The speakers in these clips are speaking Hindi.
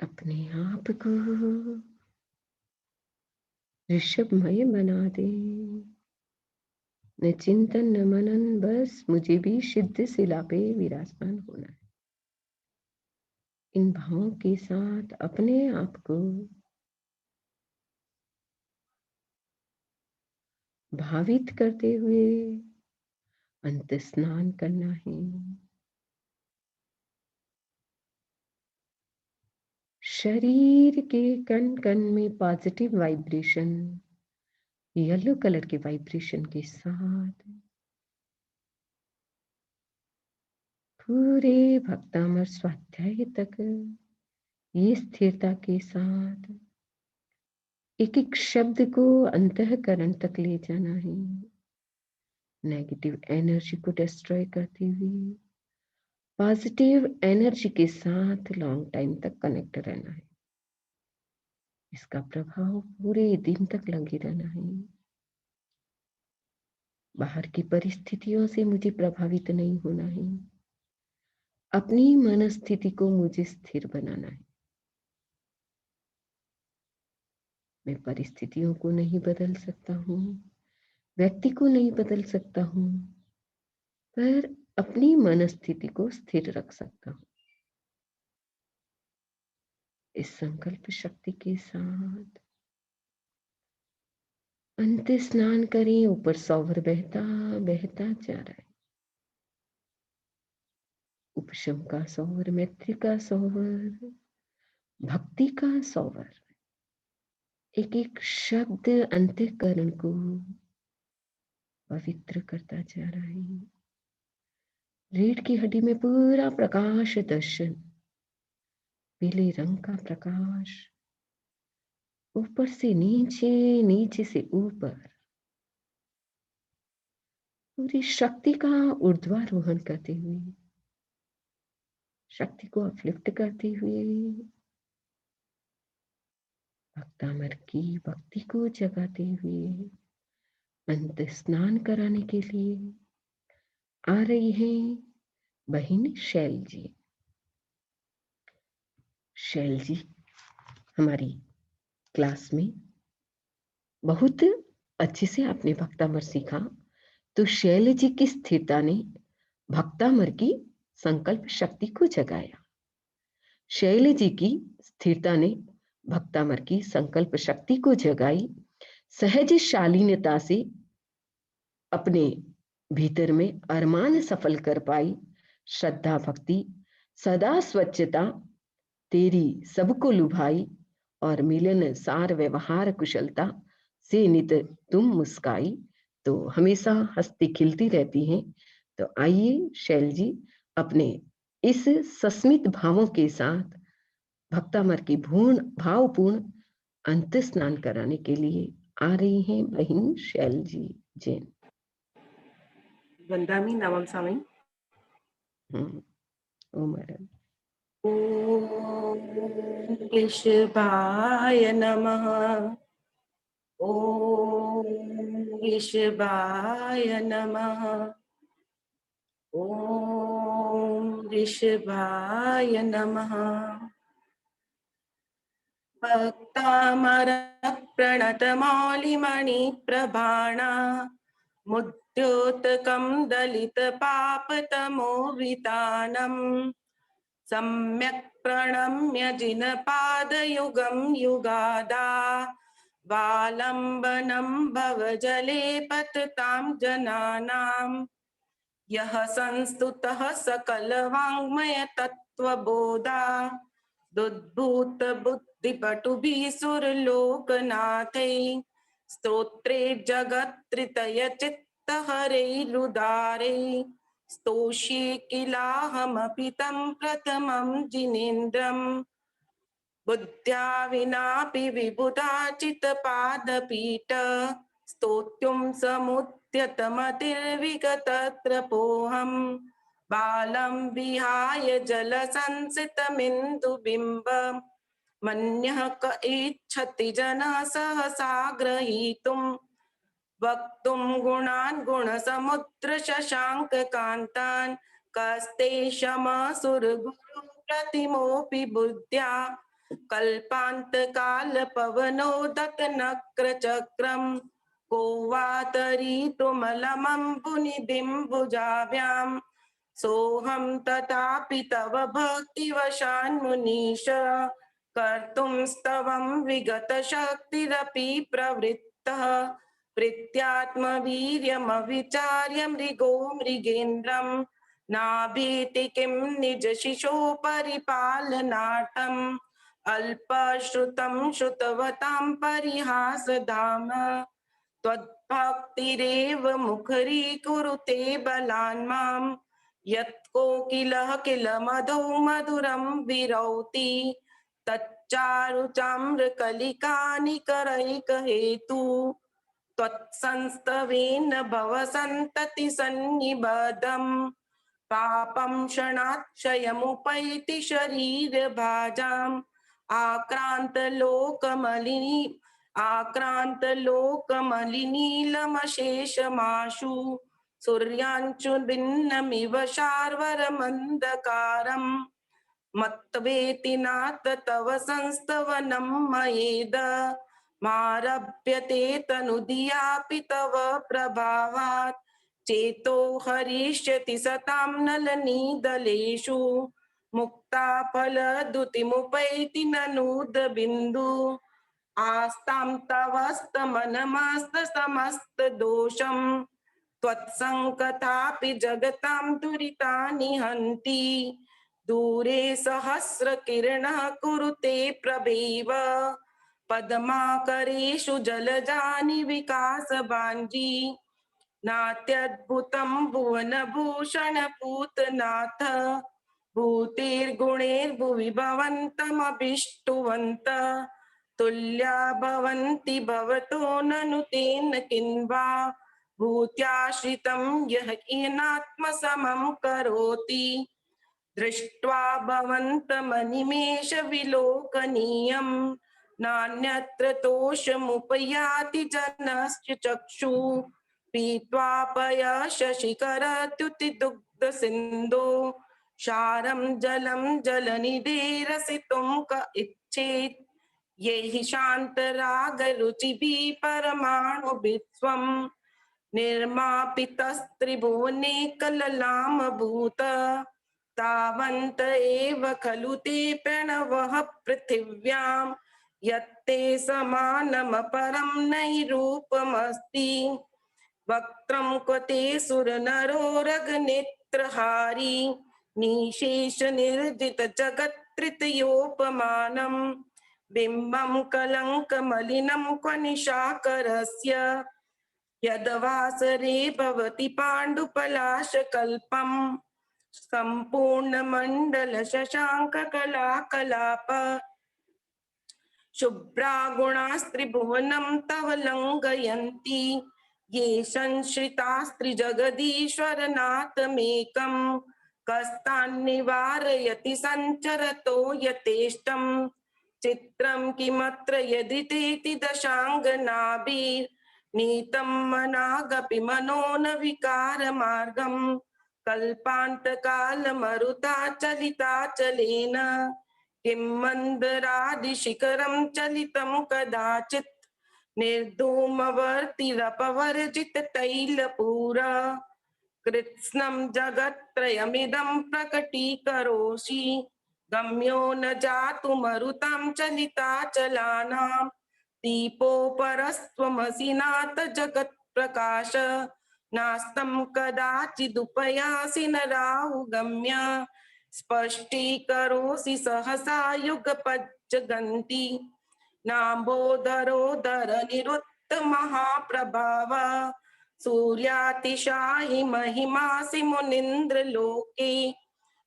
अपने आप को ऋषभमय बना दे। न चिंतन न मनन, बस मुझे भी सिद्ध शिला पे विराजमान होना है। इन भावों के साथ अपने आप को भावित करते हुए अंत स्नान करना है। शरीर के कण कण में पॉजिटिव वाइब्रेशन, येलो कलर के वाइब्रेशन के साथ पूरे भक्तामर स्वाध्याय तक ये स्थिरता के साथ एक एक शब्द को अंतःकरण तक ले जाना है। नेगेटिव एनर्जी को डिस्ट्रॉय करते हुए पॉजिटिव एनर्जी के साथ लॉन्ग टाइम तक कनेक्ट रहना है। इसका प्रभाव पूरे दिन तक लगे रहना है। बाहर की परिस्थितियों से मुझे प्रभावित नहीं होना है। अपनी मनस्थिति को मुझे स्थिर बनाना है। मैं परिस्थितियों को नहीं बदल सकता हूँ, व्यक्ति को नहीं बदल सकता हूँ, पर अपनी मनस्थिति को स्थिर रख सकता हूँ। इस संकल्प शक्ति के साथ अंत स्नान करें। ऊपर सौवर बहता बहता जा रहा है। उपशम का सौवर, मैत्री का सौवर, भक्ति का सौवर। एक एक शब्द अंतःकरण को पवित्र करता जा रहा है। रीढ़ की हड्डी में पूरा प्रकाश दर्शन, पीले रंग का प्रकाश ऊपर से नीचे, नीचे से ऊपर, पूरी शक्ति का ऊर्ध्वारोहण करते हुए, शक्ति को अपलिफ्ट करते हुए भक्तामर की भक्ति को जगाते हुए अंत स्नान कराने के लिए आ रही हैं बहिन शैल जी। शैल जी हमारी क्लास में बहुत अच्छे से आपने भक्तामर सीखा। तो शैल जी की स्थिरता ने भक्तामर की संकल्प शक्ति को जगाया। शैल जी की स्थिरता ने भक्तामर की संकल्प शक्ति को जगाई। सहज शालीनता से अपने भीतर में अरमान सफल कर पाई। श्रद्धा भक्ति सदा स्वच्छता तेरी सबको लुभाई, और मिलन सार व्यवहार कुशलता से नित तुम मुस्काई। तो हमेशा हंसती खिलती रहती हैं। तो आइए शैल जी अपने इस सस्मित भावों के साथ भक्तामर की भूर्ण भावपूर्ण अंत स्नान कराने के लिए आ रही हैं बहिन शैल जी जैन। वंदामी नवम स्वामी। उमर ओम ऋषभाय नमः। ओम ऋषभाय नमः। ओम ऋषभाय नमः। भक्तामर प्रणत मौलिमणि प्रभाणा मुद्योतकं दलित पापतमोवितानम् सम्यक् प्रणम्य जिनपादयुगं युगादा वालम्बनं भवजले पततां जनानां यः संस्तुतः सकलवाङ्मय तत्त्वबोधा दुद्भूत बुद्धिपटुभिः सुरलोकनाथैः स्तोत्रे जगत्त्रितय चित्तहरैरुदारैः स्तोष्ये किलाहमपि तं प्रथमं जिनेन्द्रम् बुद्ध्या विनापि विबुधाचितपादपीठ स्तोत्युं समुद्यतमतिर्विगतत्रपोऽहम् बालं विहाय जलसंसितमिन्दुबिम्ब मन्यः क इच्छति जनः सहसा ग्रहीतुम् वक्तुं गुणान् गुणसमुद्रशशाङ्ककान्तान् कस्ते क्षमसुरगुरु प्रतिमोऽपि बुद्ध्या कल्पान्तकालपवनोदकनक्रचक्रम् को वातरीतुमलमम्बुनिदिम्बुजाभ्याम् सोऽहं तथापि तव भक्तिवशान्मुनीश कर्तुं स्तवं विगतशक्तिरपि प्रवृत्तः प्रीत्यात्मवीर्यमविचार्य मृगो मृगेन्द्रम् नाभीति किं निजशिशो परिपालनार्थम् अल्पश्रुतं श्रुतवतां परिहासधाम त्वद्भक्तिरेव मुखरीकुरुते बलान् माम् यत् कोकिलः किल मधौ मधुरं विरौति तच्चारु चाम्रकलिकानिकरैकहेतु त्वत्संस्तवेन भवसन्तति सन्निबद्धम् पापं क्षणात् क्षयमुपैति शरीरभाजाम् आक्रान्तलोकमलिनीलमशेषमाशु सूर्याञ्चुदिन्नमिव शार्वरमन्धकारम् मत्वेति नाथ तव संस्तवनं मयेद मारभ्यते तनुधियापि तव प्रभावात् चेतो हरिष्यति सतां नलनीदलेषु मुक्ताफलद्युतिमुपैति ननूदबिन्दु आस्तां तवस्तमनमास्तसमस्तदोषम् त्वत्सङ्कथापि जगतां दुरितानि हन्ति दूरे सहस्रकिरणः कुरुते प्रभेव पद्माकरेषु जलजानि विकासभाञ्जी नात्यद्भुतं भुवनभूषण पूतनाथ भूतेर्गुणैर्भुवि भवन्तमभिष्टुवन्त तुल्या भवन्ति भवतो ननु तेन किन्वा भूत्याश्रितं यः येनात्मसमं करोति दृष्ट्वा भवन्तमनिमेष विलोकनीयम् नान्यत्र तोषमुपयाति जनश्च चक्षु पीत्वा पयशशिखरत्युतिदुग्ध सिन्धो क्षारं जलं जलनिधिरसितुं क इच्छेत् ये हि शान्तरागरुचिभिः परमाणुभिः स्वं निर्मापितस्त्रिभुवने कललामभूत तावन्त एव खलु ते प्रणवः पृथिव्यां यत्ते समानमपरं नहि रूपमस्ति वक्त्रं क्वते सुरनरोरगनेत्रहारी निशेष निर्जित जगत्त्रितयोपमानम् बिम्बं कलङ्कमलिनं क्व निशाकरस्य यदवासरे भवति पाण्डुपलाशकल्पम् सम्पूर्णमण्डल शशाङ्ककलाकलाप शुभ्रा गुणास्त्रिभुवनं तव लङ्घयन्ति ये संश्रितास्त्रिजगदीश्वरनाथमेकं कस्तान्निवारयति सञ्चरतो यथेष्टं चित्रं किमत्र यदि तेति दशाङ्गनाभिर्नीतं मनागपि मनो न विकारमार्गम् कल्पान्तकालमरुताचलिताचलेन किं मन्दरादिशिखरं चलितं कदाचित् निर्धूमवर्तिरपवर्जिततैलपूरा कृत्स्नं जगत्त्रयमिदं प्रकटीकरोषि गम्यो न जातु मरुतां चलिताचलानां दीपोपरस्त्वमसि नाथ जगत्प्रकाश नास्तं कदाचिदुपयासि न राहुगम्य स्पष्टीकरोषि सहसा युगपज्जगन्ति नाम्बोदरोदर निरुक्त महाप्रभाव सूर्यातिशायि महिमासि मुनीन्द्रलोके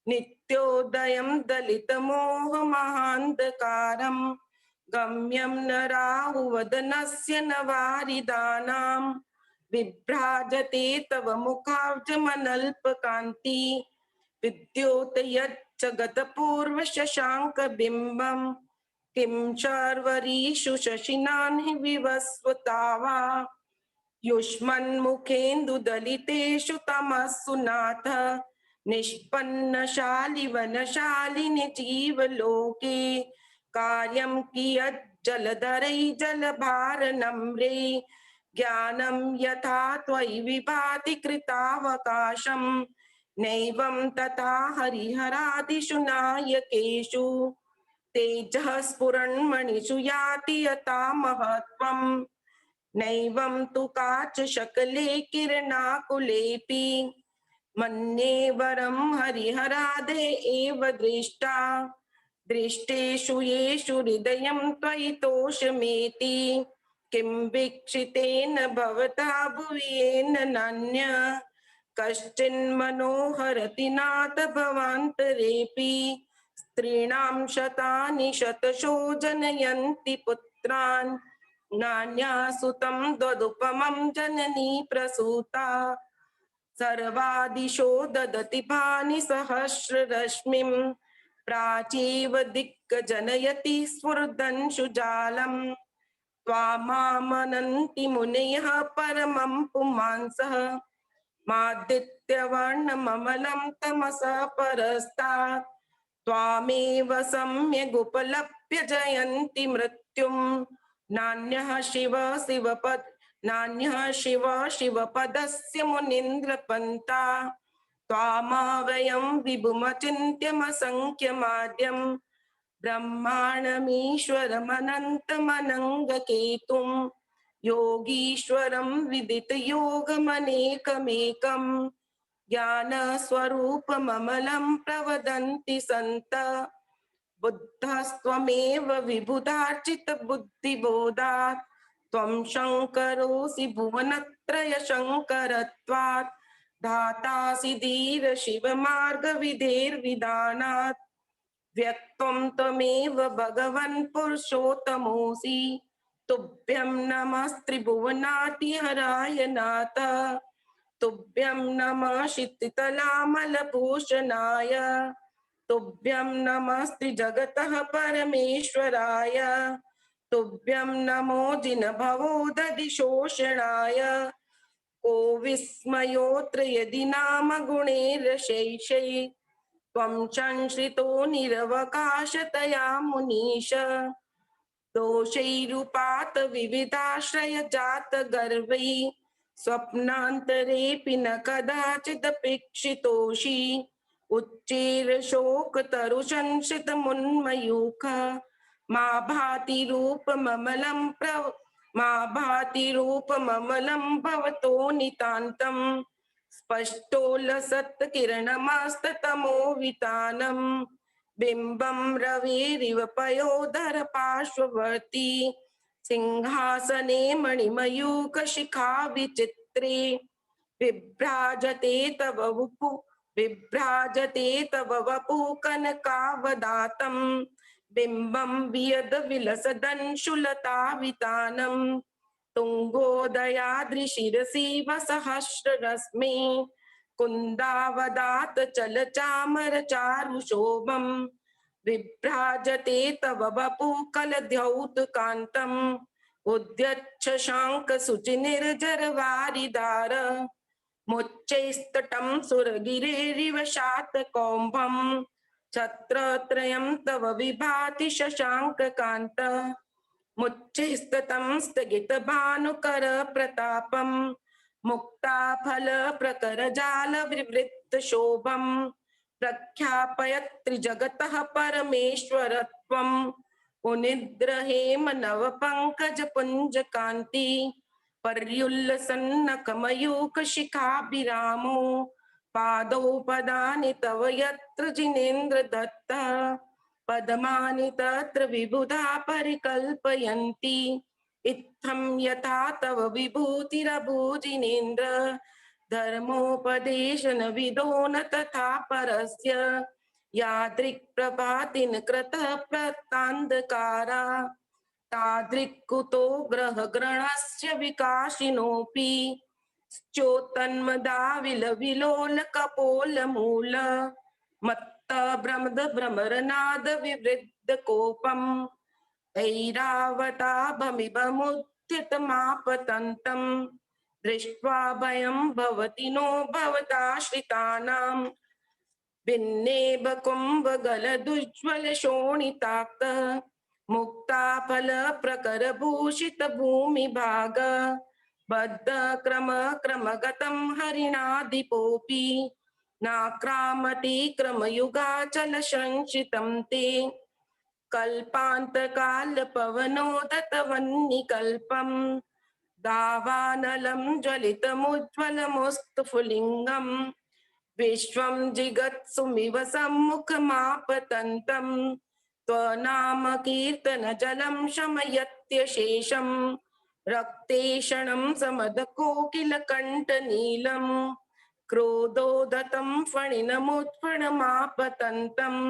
नित्योदयं दलितमोहमहान्धकारं गम्यं न राहुवदनस्य न वारिदानां विभ्राजते तव मुखाब्जमनल्पकान्ति विद्योत यज्जगत्पूर्वशशाङ्कबिम्बं किं चार्वरीषु शशिनां हि विवस्वतावा युष्मन्मुखेन्दुदलितेषु तमस्सु नाथ निष्पन्नशालिवनशालिनि जीवलोके कार्यं कियत् जलधरै जलभारनम्रे ज्ञानं यथा त्वयि विभाति कृतावकाशं नैवं तथा हरिहरादिषु नायकेषु तेजः स्फुरन्मणिषु याति यथा महत्त्वम् नैवं तु काच शकले किरणाकुलेऽपि मन्ये वरं हरिहरादे एव दृष्टा दृष्टेषु येषु हृदयं त्वयि तोषमेति किं वीक्षितेन भवता भुवि येन नान्य कश्चिन्मनोहरति नाथ भवान्तरेऽपि स्त्रीणां शतानि शतशो जनयन्ति पुत्रान् नान्यासुतं ददुपमं जननी प्रसूता सर्वादिशो ददति भानि सहस्ररश्मिं प्राचीव दिक्कजनयति स्फुरदंशु जालम् त्वामामनन्ति मुनयः परमं पुमांसः मादित्यवर्णममलं तमसः परस्तात् त्वामेव सम्यगुपलभ्य जयन्ति मृत्युं नान्यः शिव शिवपदस्य मुनीन्द्रपन्था त्वामावयं विभुमचिन्त्यमसङ्ख्यमाद्यं ब्रह्माणमीश्वरमनन्तमनङ्गकेतुं योगीश्वरं विदितयोगमनेकमेकं ज्ञानस्वरूपममलं प्रवदन्ति सन्तः बुद्धस्त्वमेव विबुधार्चितबुद्धिबोधात् त्वं शङ्करोऽसि भुवनत्रयशङ्करत्वात् धातासि धीरशिवमार्गविधेर्विधानात् व्यक्त्वं त्वमेव भगवन् पुरुषोत्तमोऽसि तुभ्यं नमस्त्रिभुवनातिहराय नाथ तुभ्यं नमः क्षितितलामलभूषणाय तुभ्यं नमस्त्रिजगतः परमेश्वराय तुभ्यं नमो जिनभवोदधिशोषणाय को विस्मयोऽत्र यदि नाम गुणैरशेषै त्वं संश्रितो निरवकाशतया मुनीश दोषैरुपात विविधाश्रय जात गर्वै स्वप्नान्तरेऽपि न कदाचिदपेक्षितोषि उच्चैर शोकतरुशंसितमुन्मयूख मा भाति रूपममलं भवतो नितान्तं स्पष्टोलसत्किरणमस्ततमो वितानं बिम्बं रवेरिव पयोधर पार्श्ववर्ती सिंहासने मणिमयूखशिखा विचित्रे विभ्राजते तव वपु कनकावदातं बिम्बं वियद विलसदंशुलतावितानं तुङ्गोदयाद्रिशिरसि वसहस्ररश्मि कुन्दावदात चलचामर चारुशोभं विभ्राजते तव वपु कलद्यौतकान्तम् उद्यच्छ शाङ्क शुचिनिर्जरवारिदार मुच्चैस्तटं सुरगिरेरिव शातकौम्भं छत्रत्रयं तव विभाति शशाङ्ककान्त मुच्चैस्ततं स्थगितभानुकर प्रतापं मुक्ताफलप्रकरजालविवृत्तशोभं प्रख्यापयत्रिजगतः परमेश्वरत्वम् उनिद्रहेम नवपङ्कजपुञ्जकान्ति पर्युल्लसन्नखमयूखशिखाभिरामो पादौ पदानि तव यत्र जिनेन्द्रदत्तः पद्मानि तत्र विबुधा परिकल्पयन्ति इत्थं यथा तव विभूतिरभूजिनेन्द्र धर्मोपदेशनविदो न तथा परस्य यादृक्प्रभातिन कृतः प्रतान्धकारा तादृक्कुतो ग्रहग्रणस्य विकाशिनोऽपि च्योतन्मदाविलविलोलकपोलमूल मत्त भ्रमद भ्रमरनाद विवृद्धकोपम् ऐरावताभमिभमुद्यतमापतन्तं दृष्ट्वा भयं भवति नो भवताश्रितानां भिन्नेव कुम्भगलदुज्ज्वल शोणिताक्तः मुक्ता फल प्रकर भूषित भूमि भाग बद्ध क्रम क्रमगतं हरिणाधिपोऽपि नाक्रामति क्रमयुगाचल संचितं ते कल्पान्तकाल पवनोदत वह्निकल्पम् दावानलं ज्वलितमुज्ज्वलमुस्तफुलिङ्गम् विश्वं जिगत्सुमिव सम्मुखमापतन्तम् त्वनाम कीर्तनजलं शमयत्यशेषम् रक्तेषणं समदकोकिलकण्ठनीलम् क्रोधोदतं फणिनमुत्फणमापतन्तम्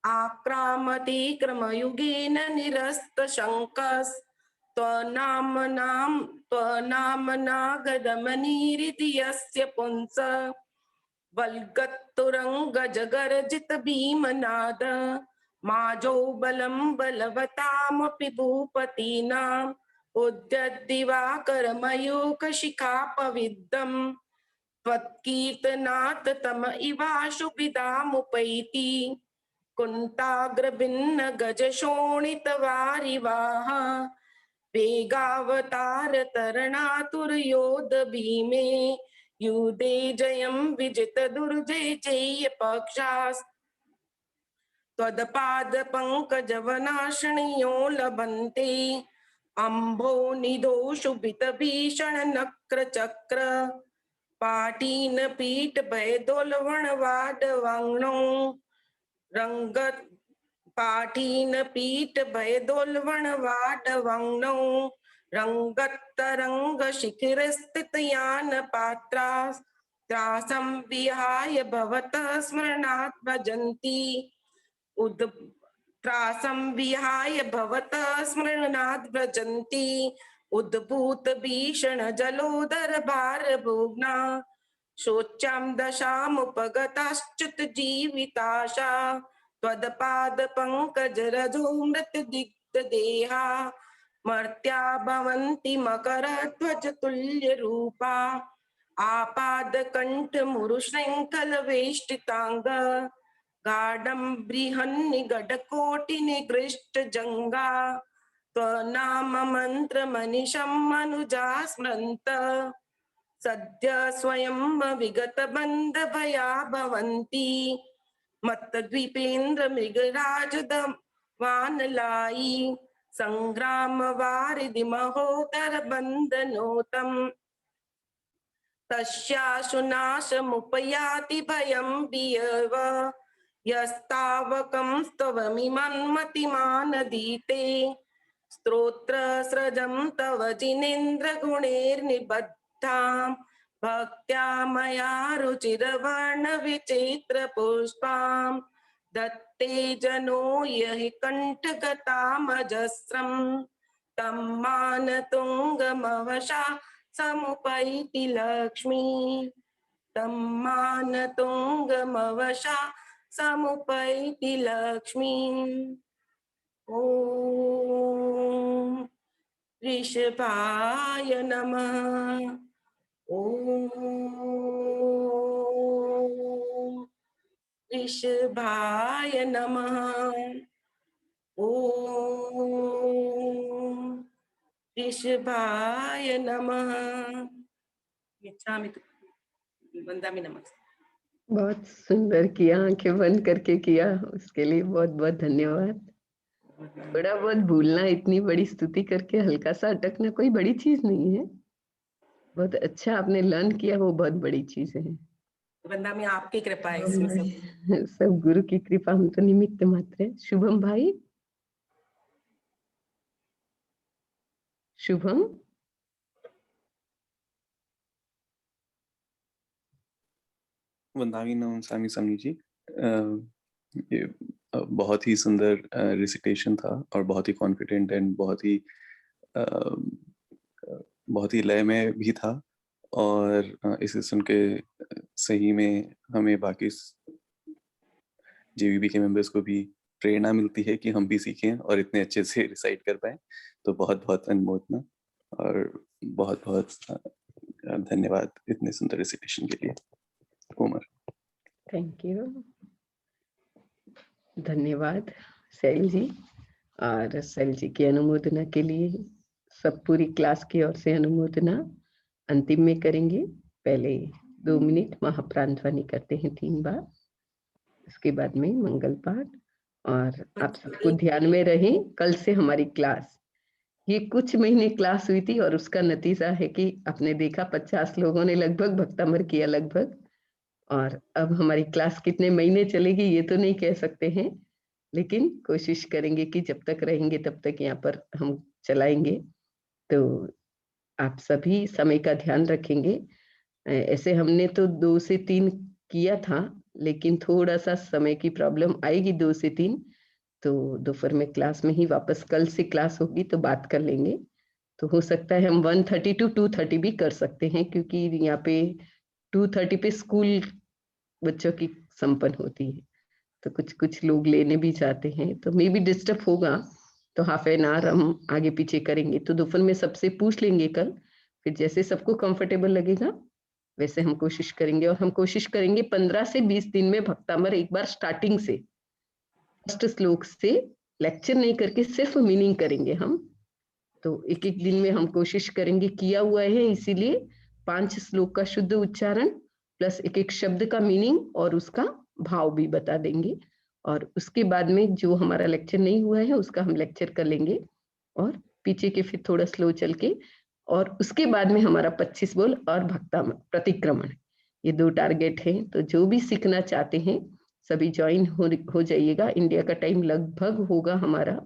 आक्रामति क्रमयुगेन निरस्तशङ्कस् त्वनाम्नागदमनीरिति यस्य पुंस वल्गत्तुरङ्गजगर्जित भीमनाद माजो बलं बलवतामपि भूपतीनाम् उद्यद्दिवाकरमयूखशिखापविद्धम् त्वत्कीर्तनात् तम इवाशुभिदामुपैति कुन्ताग्रभिन्न गजशोणितवारिवाह वेगावतार तरणातुरयोध भीमे युधे जयं विजित दुर्जय जय पक्षास् त्वदपाद पंकजवनाशणयो लभन्ते अम्भो निधो शुभित भीषण नक्र चक्र पाटीन पीठ भयदोलवण वाडवांगणो रंगत पाठीन पीठ भयदोलवण वाडवांगणो रंगत्तरंग शिखिर स्थित यान पात्रास त्रासं विहाय भवतः स्मरणात् भजन्ति त्रासं विहाय भवतः स्मरणात् भजन्ति उद्भूत भीषण जलोदर भार भोग्ना शोच्यां दशामुपगताश्च्युत जीविताशा त्वदपाद पंकज रजो मृत दिग्ध देहा मर्त्या भवन्ति मकर ध्वज तुल्य रूपा आपाद कंठ मुरु श्रृंखल वेष्टितांग गाढं बृहन्निगड कोटि निकृष्ट जंगा त्वनाम मंत्र मनिषं मनुजा स्मरन्त सद्य स्वयं विगत बंध भया भवन्ति मत्त द्वीपेन्द्र मृगराज वानलाई संग्राम वारिधि महोदर बंधनोतम तस्याशुनाशमुपयाति भयं वियव यस्तावकं स्तवमिमन्मतिमानदीते स्तोत्र स्रजं तव जिनेन्द्र गुणैर्निबद्धां भक्त्या मया रुचिरवर्ण विचित्र पुष्पां दत्ते जनो यहि कण्ठगतामजस्रं तं मानतुङ्गमवशा समुपैति लक्ष्मी तं मानतुङ्गमवशा समुपैति लक्ष्मी ॐ ऋषभाय नमः ॐ ऋषभाय नमः ॐ ऋषभाय नमः वंदामि नमः। बहुत सुंदर किया, आंखें बंद करके किया, उसके लिए बहुत बहुत धन्यवाद। थोड़ा बहुत भूलना, इतनी बड़ी स्तुति करके हल्का सा अटकना कोई बड़ी चीज नहीं है। बहुत अच्छा आपने लर्न किया, वो बहुत बड़ी चीज है। वंदा में आपकी कृपा है इसमें सब गुरु की कृपा, हम तो निमित्त मात्र है। शुभम भाई, शुभम वंदामी नमः स्वामी स्वामी जी। ये बहुत ही सुंदर रिसिटेशन था और बहुत ही कॉन्फिडेंट एंड बहुत ही लय में भी था, और इसे सुन के सही में हमें बाकी जेवीबी के मेंबर्स को भी प्रेरणा मिलती है कि हम भी सीखें और इतने अच्छे से रिसाइट कर पाए। तो बहुत बहुत अनुमोदना और बहुत बहुत धन्यवाद इतने सुंदर रिसिटेशन के लिए। उमर, थैंक यू, धन्यवाद शैल जी। और सेल जी की अनुमोदना के लिए सब पूरी क्लास की ओर से अनुमोदना अंतिम में करेंगे। पहले 2 मिनट महाप्राण ध्वनि करते हैं 3 बार, उसके बाद में मंगल पाठ। और आप सबको ध्यान में रहें, कल से हमारी क्लास, ये कुछ महीने क्लास हुई थी और उसका नतीजा है कि आपने देखा 50 लोगों ने लगभग भक्तामर किया लगभग। और अब हमारी क्लास कितने महीने चलेगी ये तो नहीं कह सकते हैं, लेकिन कोशिश करेंगे कि जब तक रहेंगे तब तक यहाँ पर हम चलाएंगे। तो आप सभी समय का ध्यान रखेंगे। ऐसे हमने तो 2 से 3 किया था, लेकिन थोड़ा सा समय की प्रॉब्लम आएगी 2 से 3, तो दोपहर में क्लास में ही वापस कल से क्लास होगी तो बात कर लेंगे। तो हो सकता है हम 1:30 to 2:30 भी कर सकते हैं, क्योंकि यहाँ पे 2:30 पे स्कूल बच्चों की संपन्न होती है, तो कुछ कुछ लोग लेने भी जाते हैं, तो मे भी डिस्टर्ब होगा, तो हाफ एन आवर हम आगे पीछे करेंगे। तो दोपहर में सबसे पूछ लेंगे कल, फिर जैसे सबको कंफर्टेबल लगेगा वैसे हम कोशिश करेंगे। और हम कोशिश करेंगे 15 से 20 दिन में भक्तामर एक बार स्टार्टिंग से फर्स्ट श्लोक से लेक्चर नहीं करके सिर्फ मीनिंग करेंगे हम। तो एक एक दिन में हम कोशिश करेंगे, किया हुआ है इसीलिए 5 श्लोक का शुद्ध उच्चारण प्लस एक एक शब्द का मीनिंग और उसका भाव भी बता देंगे। और उसके बाद में जो हमारा लेक्चर नहीं हुआ है उसका हम लेक्चर कर लेंगे, और पीछे के फिर थोड़ा स्लो चल के, और उसके बाद में हमारा 25 बोल और भक्ता प्रतिक्रमण, ये 2 टारगेट हैं। तो जो भी सीखना चाहते हैं सभी ज्वाइन हो जाइएगा। इंडिया का टाइम लगभग होगा हमारा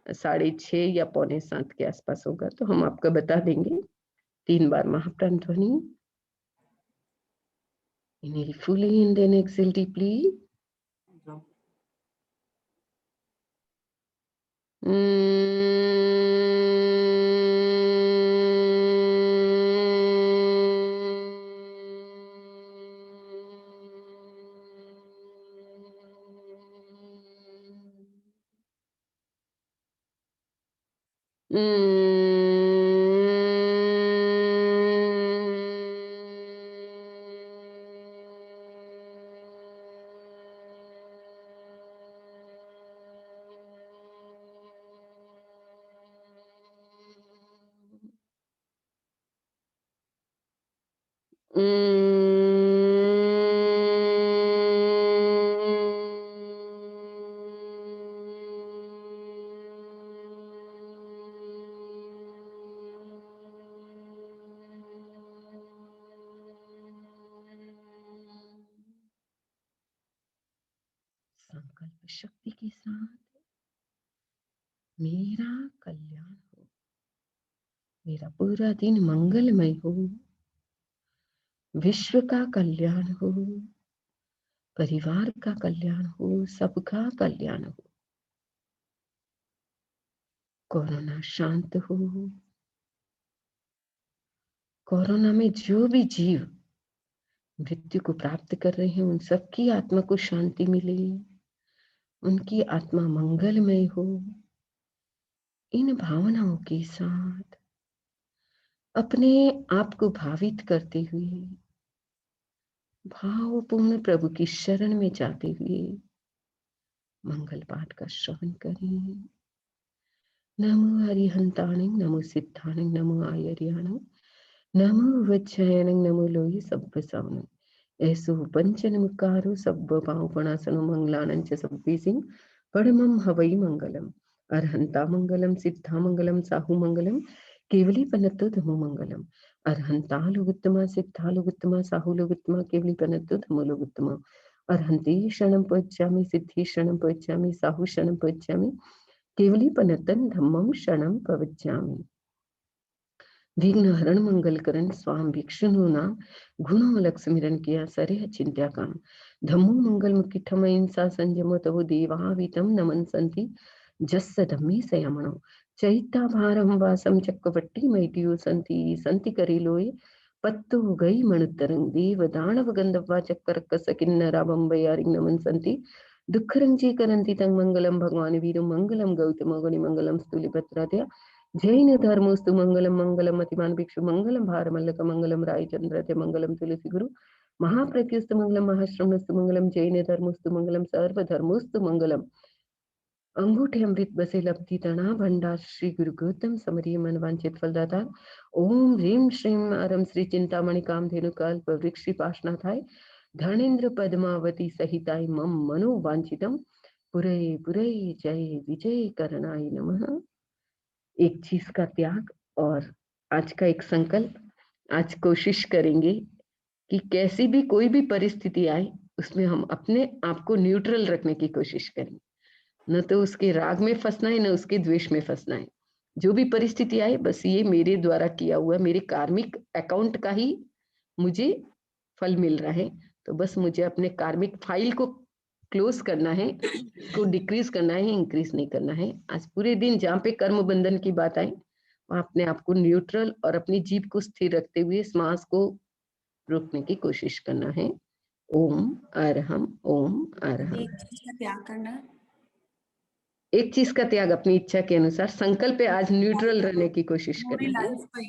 6:30 या 6:45 के आसपास होगा, तो हम आपको बता देंगे। 3 बार महाप्राण ध्वनि, inhale fully and then exhale deeply. संकल्प शक्ति के साथ, मेरा कल्याण हो, मेरा पूरा दिन मंगलमय हो, विश्व का कल्याण हो, परिवार का कल्याण हो, सबका कल्याण हो, कोरोना शांत हो, कोरोना में जो भी जीव मृत्यु को प्राप्त कर रहे हैं उन सबकी आत्मा को शांति मिले, उनकी आत्मा मंगलमय हो। इन भावनाओं के साथ अपने आप को भावित करते हुए, भावपूर्ण प्रभु की शरण में जाते हुए मंगल पाठ का श्रवण करें। नमो हरिहंताणं, नमो सिद्धाणं, नमो आयर्याणं, नमो वज्रयाणं, नमो लोहि सब्बसावनं। ऐसो पंचन मुकारो सब्ब पावपणासनो मंगलानं च सब्बीसिं परमं हवै मंगलम्। अरहंता मंगलम, सिद्धा मंगलम, साहु मंगलम, केवली पनत्तो धमो मंगलम। अरहंता लोगुत्तमा, सिद्धा लोगुत्तमा, साहु लोगुत्तमा, केवली पनत्तो धमो लोगुत्तमा। अरहंते शरणं पज्जामि, सिद्धि शरणं पज्जामि, साहु शरणं पज्जामि, केवली पनतन धम्मम शरणं पवज्जामि। विघ्न हरण मंगल करण स्वाम भिक्षुनु नाम, गुणों लक्ष्मीरण किया सरे चिंत्या काम। धम्मो मंगल मुखिठम इंसा संयमो तवो देवावितम नमन संति जस्स धम्मी सयमणो। चैता भारम वासम चक्रवट्टी मैटियो संति संति करिलोय पत्तो गई मणुतरंग। देव दानव गंधर्वा चक्कर सकिन्नरा बंबयारिंग नमन संति दुखरंजी करंती तंग मंगलम भगवान वीर मंगलम गौतम गुणि मंगलम स्तुलिपत्राद्या। जैन धर्मोस्तु मंगलम, मंगलम अतिमान भिक्षु मंगलम, भारमल्लक मंगलम, रायचंद्रते मंगलम, तुलसी गुरु महाप्रत्युस्तु मंगलम, महाश्रमस्तु मंगलम, जैन धर्मोस्तु मंगलम, सर्व धर्मोस्तु मंगलम। अंगूठे अमृत बसे लब्धि तणा भंडार श्री गुरु गौतम समरिय मन वांछित फलदाता। ओम ह्रीम श्रीम अरम श्री चिंतामणि कामधेनु कल्प वृक्षि पाशनाथाय धर्णेन्द्र पद्मावती सहिताय मम मनो वांछितम पुरय पुरय जय विजय करणाय नमः। एक चीज का त्याग और आज का एक संकल्प। आज कोशिश करेंगे कि कैसी भी कोई भी परिस्थिति आए उसमें हम अपने आप को न्यूट्रल रखने की कोशिश करें। न तो उसके राग में फंसना है, न उसके द्वेष में फंसना है। जो भी परिस्थिति आए बस ये मेरे द्वारा किया हुआ मेरे कार्मिक अकाउंट का ही मुझे फल मिल रहा है। तो बस मुझे अपने कार्मिक फाइल को क्लोज करना है, इसको डिक्रीज करना है, इंक्रीज नहीं करना है। आज पूरे दिन जहाँ पे कर्म बंधन की बात आए वहां अपने आप को न्यूट्रल और अपनी जीभ को स्थिर रखते हुए श्वास को रोकने की कोशिश करना है। ओम अरहम ओम अरहम। एक चीज का त्याग करना है। एक चीज का त्याग अपनी इच्छा के अनुसार संकल्प पे आज न्यूट्रल रहने की कोशिश पूरी करना है। लाइफ को